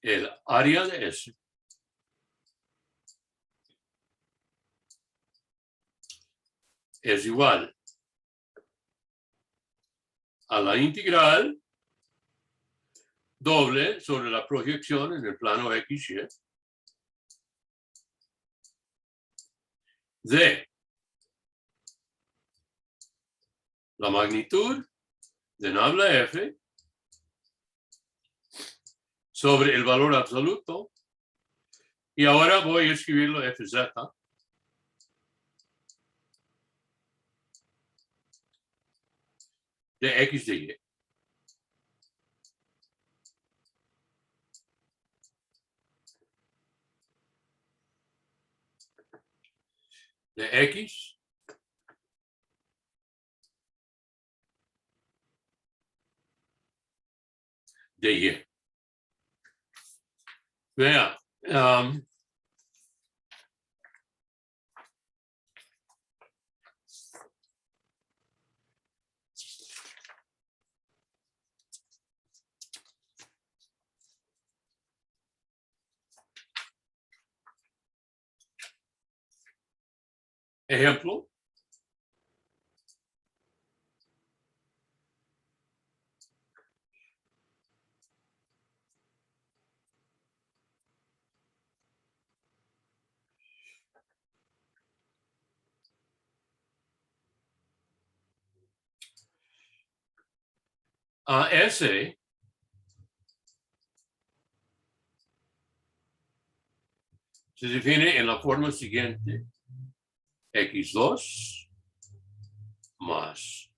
de S es igual a la integral doble sobre la proyección en el plano XY de la magnitud de nabla F sobre el valor absoluto. Y ahora voy a escribirlo FZ de X de Y. De X de Y. Vea, ejemplo. S se define en la forma siguiente: X2 más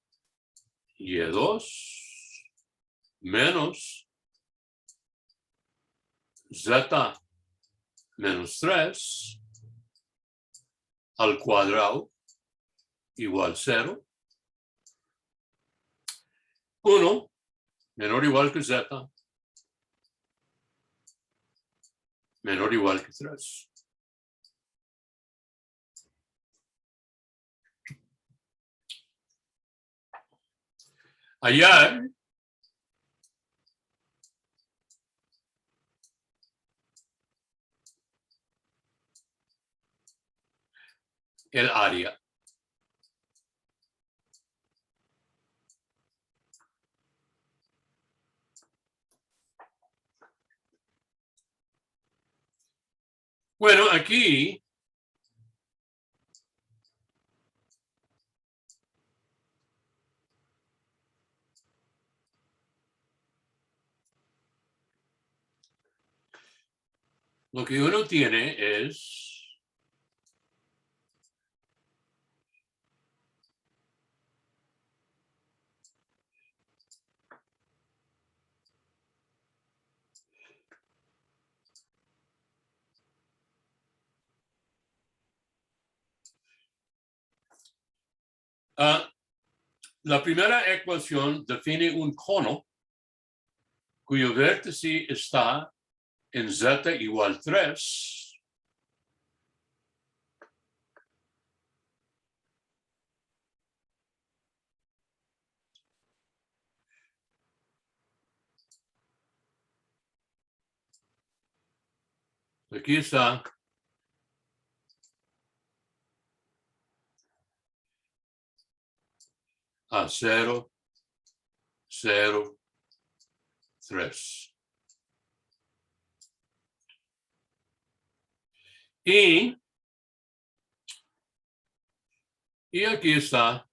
Y2 menos Z menos 3 al cuadrado igual 0. 1 menor o igual que Z menor o igual que 3. Hallar el área. Bueno, aquí lo que uno tiene es la primera ecuación define un cono cuyo vértice está en Z igual 3. Aquí está a 0, 0, 3. Y aquí está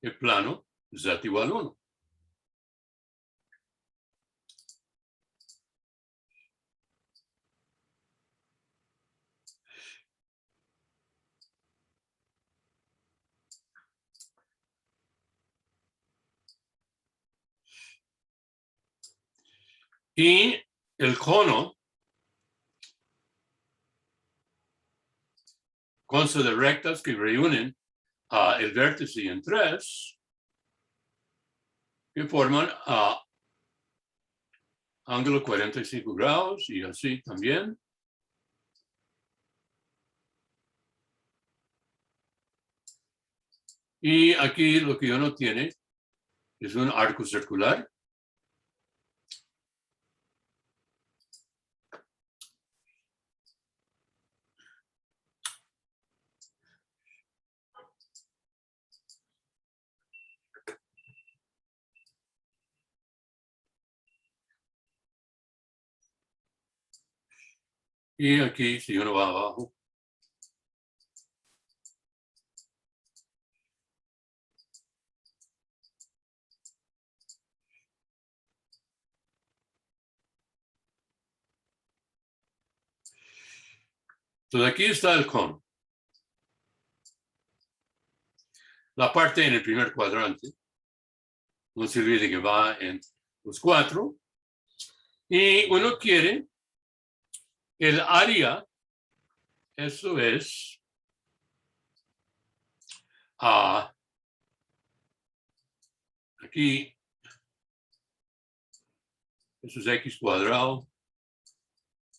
el plano Z igual 1. Y el cono consta de rectas que reúnen el vértice en 3 que forman ángulo 45 grados y así también. Y aquí lo que uno tiene es un arco circular. Y aquí, si uno va abajo, entonces aquí está el cono. la parte en el primer cuadrante. No se olvide que va en los 4. Y uno quiere el área, eso es aquí, eso es x cuadrado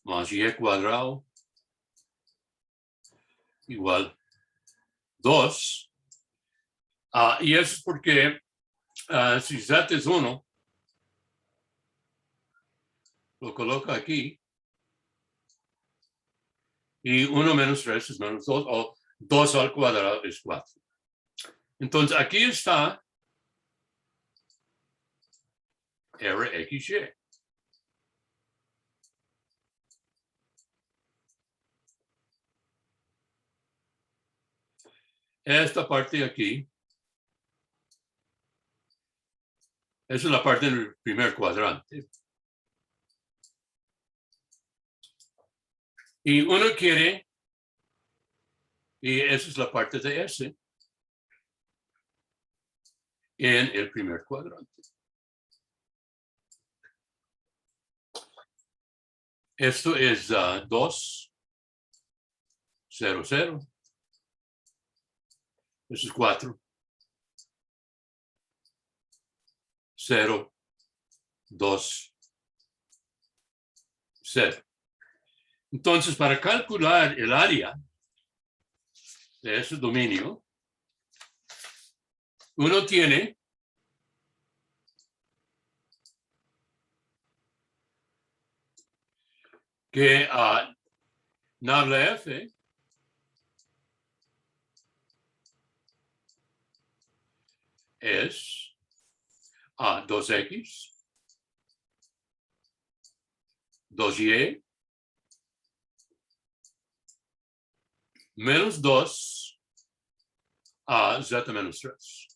más y cuadrado igual 2. Y eso es porque si z es 1, lo coloca aquí, y 1 menos 3 es menos 2, o 2 al cuadrado es 4. Entonces, aquí está RXY. Esta parte de aquí, esa es la parte del primer cuadrante. Y uno quiere, y esa es la parte de S, en el primer cuadrante. Esto es 2, 0, 0. Eso es 4. 0, 2, 0. Entonces, para calcular el área de ese dominio, uno tiene que nabla F es 2x, 2y, menos 2 z menos 3.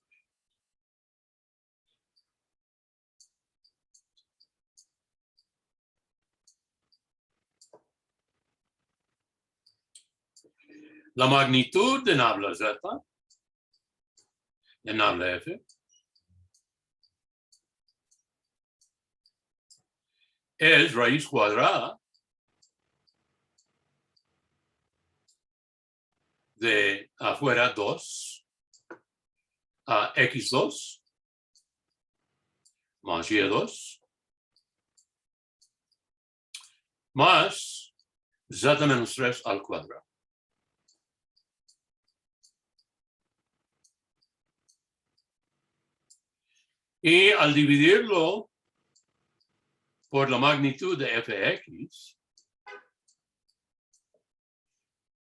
La magnitud de nabla z, de nabla F, es raíz cuadrada de afuera 2 x2 más y2 más z menos 3 al cuadrado. Y al dividirlo por la magnitud de fx,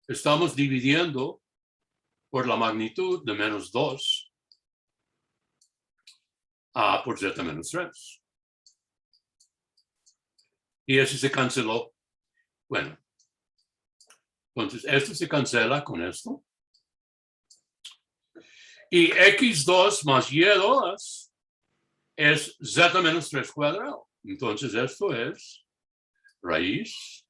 estamos dividiendo por la magnitud de menos 2 por z menos 3. Y eso se canceló. Bueno, entonces esto se cancela con esto. Y x2 más y2 es z menos 3 cuadrado. Entonces esto es raíz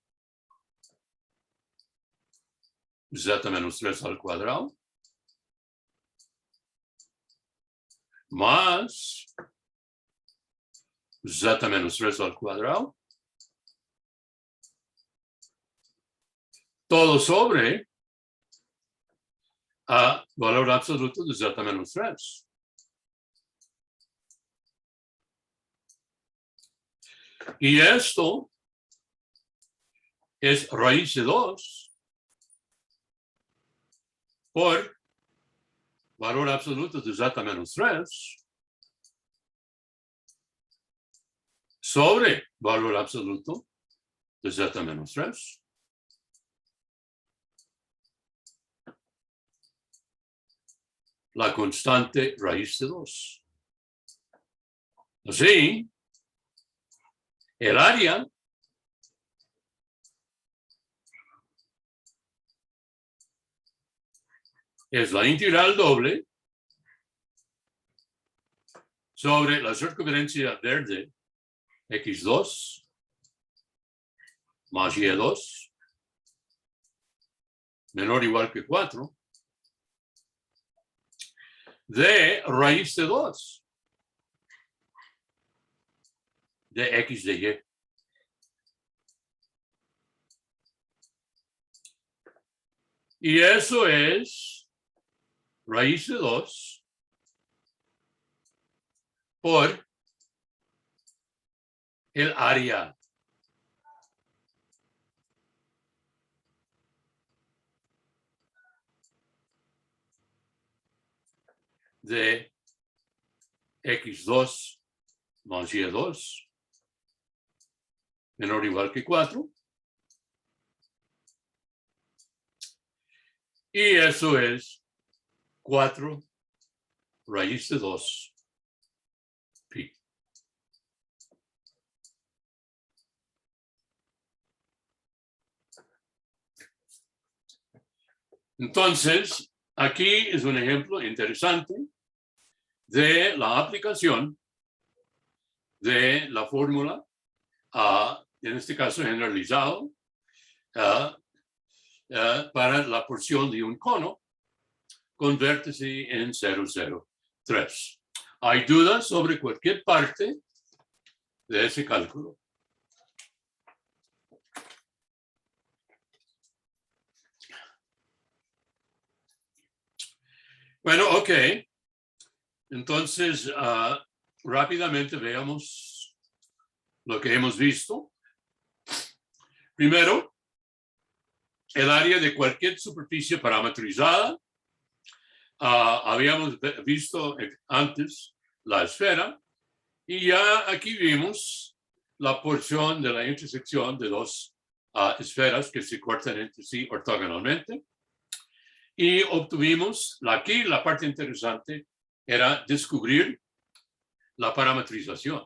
z menos 3 al cuadrado más z menos 3 al cuadrado, todo sobre valor absoluto de z menos 3. Y esto es raíz de 2 por valor absoluto de z menos 3 sobre valor absoluto de z menos 3. La constante raíz de 2. Así, el área es la integral doble sobre la circunferencia verde x2 más y2 menor o igual que 4 de raíz de 2 de X de Y. Y eso es raíz de 2 por el área. De X2 más Y2 menor o igual que 4. Y eso es 4 raíz de 2 pi. Entonces, aquí es un ejemplo interesante de la aplicación de la fórmula, en este caso generalizado, para la porción de un cono con vértice en 0, 0, 3. ¿Hay dudas sobre cualquier parte de ese cálculo? Bueno, ok. Entonces, rápidamente veamos lo que hemos visto. Primero, el área de cualquier superficie parametrizada. Habíamos visto antes la esfera y ya aquí vimos la porción de la intersección de dos esferas que se cortan entre sí ortogonalmente. Y obtuvimos, aquí la parte interesante era descubrir la parametrización.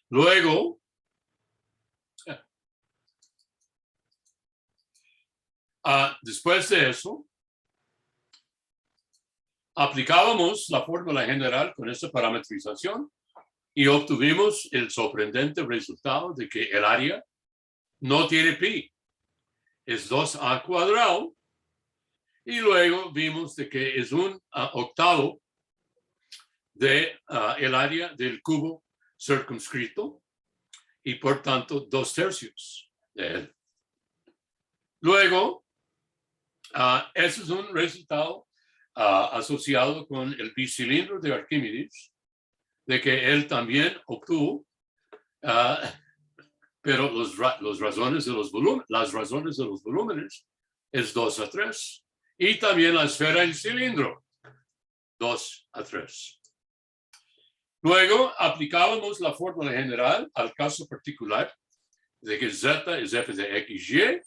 Luego, después de eso, aplicábamos la fórmula general con esa parametrización y obtuvimos el sorprendente resultado de que el área no tiene pi, es 2a cuadrado, y luego vimos de que es un octavo de el área del cubo circunscrito y por tanto 2/3 de él. Luego, ese es un resultado asociado con el bicilindro de Arquímedes, de que él también obtuvo, pero las razones de los volúmenes es 2/3. Y también la esfera y el cilindro, 2/3. Luego aplicábamos la fórmula general al caso particular de que Z es f de XY.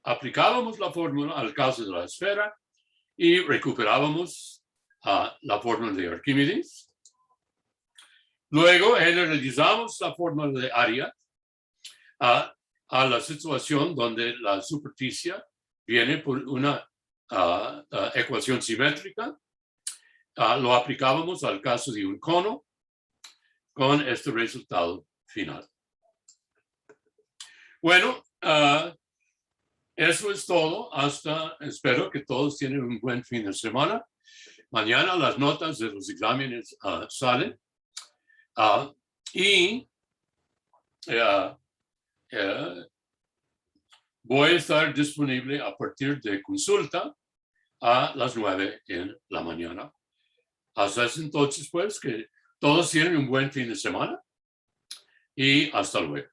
Aplicábamos la fórmula al caso de la esfera y recuperábamos la fórmula de Arquímedes. Luego generalizamos la fórmula de área a la situación donde la superficie viene por una ecuación simétrica. Lo aplicábamos al caso de un cono con este resultado final. Bueno, eso es todo. Espero que todos tienen un buen fin de semana. Mañana las notas de los exámenes salen. Voy a estar disponible a partir de consulta a las 9 en la mañana. Hasta ese entonces, pues, que todos tienen un buen fin de semana y hasta luego.